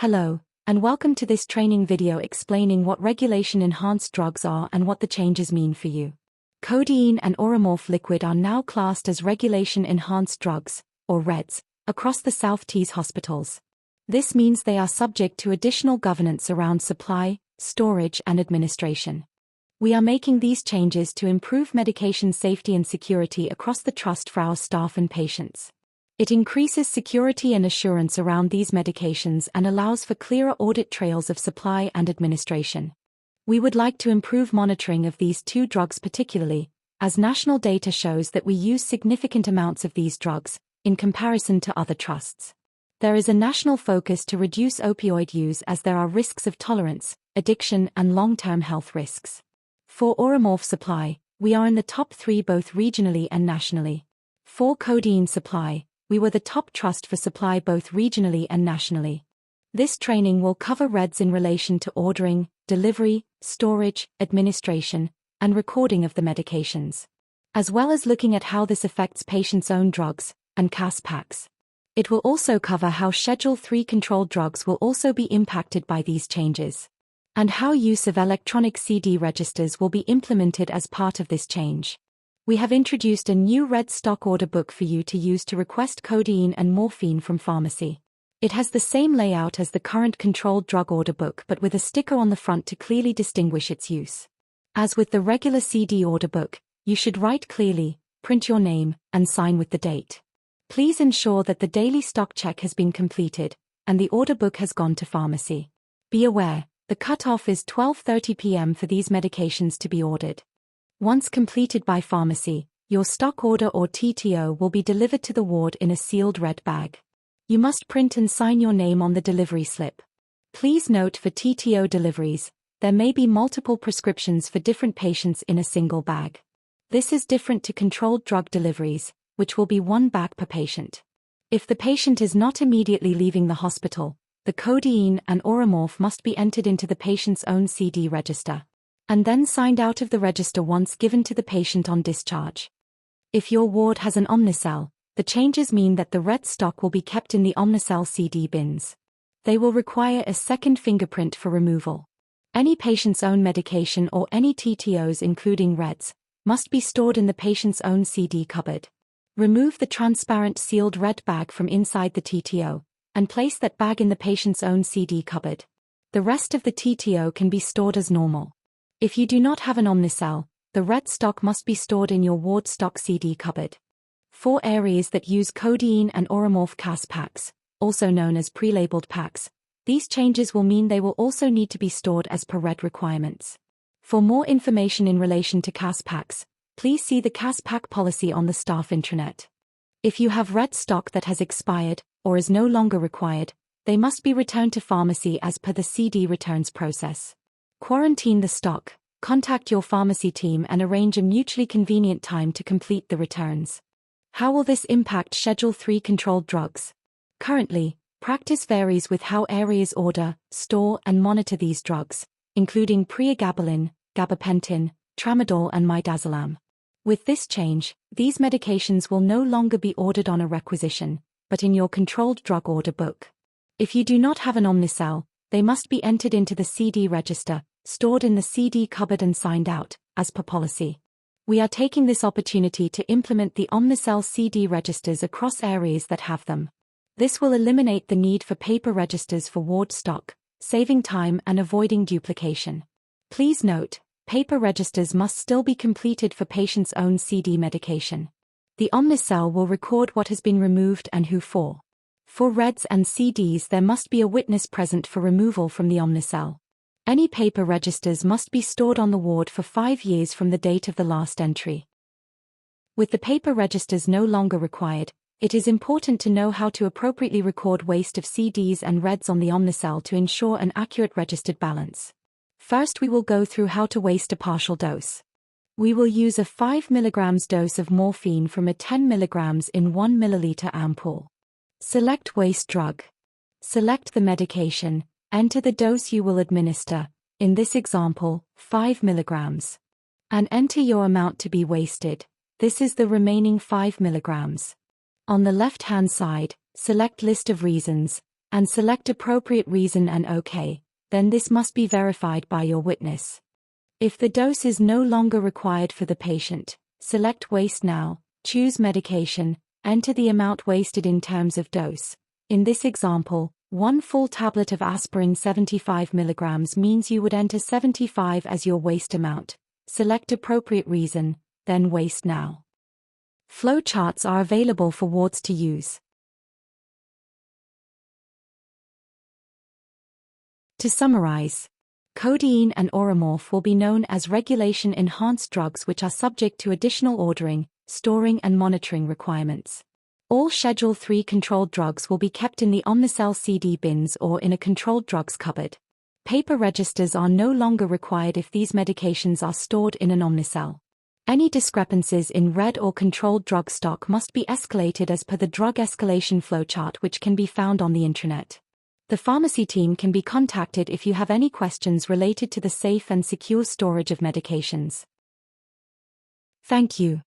Hello, and welcome to this training video explaining what regulation-enhanced drugs are and what the changes mean for you. Codeine and Oromorph liquid are now classed as regulation-enhanced drugs, or REDs, across the South Tees hospitals. This means they are subject to additional governance around supply, storage, and administration. We are making these changes to improve medication safety and security across the trust for our staff and patients. It increases security and assurance around these medications and allows for clearer audit trails of supply and administration. We would like to improve monitoring of these two drugs particularly, as national data shows that we use significant amounts of these drugs, in comparison to other trusts. There is a national focus to reduce opioid use as there are risks of tolerance, addiction, and long-term health risks. For Oromorph supply, we are in the top 3 both regionally and nationally. For codeine supply, we were the top trust for supply both regionally and nationally. This training will cover REDs in relation to ordering, delivery, storage, administration, and recording of the medications, as well as looking at how this affects patients' own drugs, and CAS packs. It will also cover how Schedule 3 controlled drugs will also be impacted by these changes, and how use of electronic CD registers will be implemented as part of this change. We have introduced a new RED stock order book for you to use to request codeine and morphine from pharmacy. It has the same layout as the current controlled drug order book but with a sticker on the front to clearly distinguish its use. As with the regular CD order book, you should write clearly, print your name, and sign with the date. Please ensure that the daily stock check has been completed, and the order book has gone to pharmacy. Be aware, the cutoff is 12:30 p.m. for these medications to be ordered. Once completed by pharmacy, your stock order or TTO will be delivered to the ward in a sealed red bag. You must print and sign your name on the delivery slip. Please note for TTO deliveries, there may be multiple prescriptions for different patients in a single bag. This is different to controlled drug deliveries, which will be one bag per patient. If the patient is not immediately leaving the hospital, the codeine and Oromorph must be entered into the patient's own CD register, and then signed out of the register once given to the patient on discharge. If your ward has an Omnicell, the changes mean that the RED stock will be kept in the Omnicell CD bins. They will require a second fingerprint for removal. Any patient's own medication or any TTOs including REDs, must be stored in the patient's own CD cupboard. Remove the transparent sealed red bag from inside the TTO, and place that bag in the patient's own CD cupboard. The rest of the TTO can be stored as normal. If you do not have an Omnicell, the RED stock must be stored in your ward stock CD cupboard. For areas that use codeine and Oromorph CAS packs, also known as pre-labeled packs, these changes will mean they will also need to be stored as per RED requirements. For more information in relation to CAS packs, please see the CAS pack policy on the staff intranet. If you have RED stock that has expired, or is no longer required, they must be returned to pharmacy as per the CD returns process. Quarantine the stock, contact your pharmacy team and arrange a mutually convenient time to complete the returns. How will this impact Schedule 3 controlled drugs? Currently, practice varies with how areas order, store, and monitor these drugs, including pregabalin, gabapentin, tramadol, and midazolam. With this change, these medications will no longer be ordered on a requisition, but in your controlled drug order book. If you do not have an Omnicell, they must be entered into the CD register, stored in the CD cupboard and signed out, as per policy. We are taking this opportunity to implement the Omnicell CD registers across areas that have them. This will eliminate the need for paper registers for ward stock, saving time and avoiding duplication. Please note, paper registers must still be completed for patients' own CD medication. The Omnicell will record what has been removed and who for. For REDs and CDs there must be a witness present for removal from the Omnicell. Any paper registers must be stored on the ward for 5 years from the date of the last entry. With the paper registers no longer required, it is important to know how to appropriately record waste of CDs and REDs on the Omnicell to ensure an accurate registered balance. First we will go through how to waste a partial dose. We will use a 5 mg dose of morphine from a 10 mg in 1 ml ampoule. Select waste drug. Select the medication, enter the dose you will administer, in this example, 5 mg. And enter your amount to be wasted, this is the remaining 5 mg. On the left-hand side, select List of reasons, and select appropriate reason and OK, then this must be verified by your witness. If the dose is no longer required for the patient, select Waste Now, choose Medication, enter the amount wasted in terms of dose. In this example, 1 full tablet of aspirin 75 mg means you would enter 75 as your waste amount. Select appropriate reason, then Waste Now. Flowcharts are available for wards to use. To summarize, codeine and Oramorph will be known as regulation-enhanced drugs which are subject to additional ordering, storing and monitoring requirements. All Schedule III controlled drugs will be kept in the Omnicell CD bins or in a controlled drugs cupboard. Paper registers are no longer required if these medications are stored in an Omnicell. Any discrepancies in red or controlled drug stock must be escalated as per the drug escalation flowchart which can be found on the intranet. The pharmacy team can be contacted if you have any questions related to the safe and secure storage of medications. Thank you.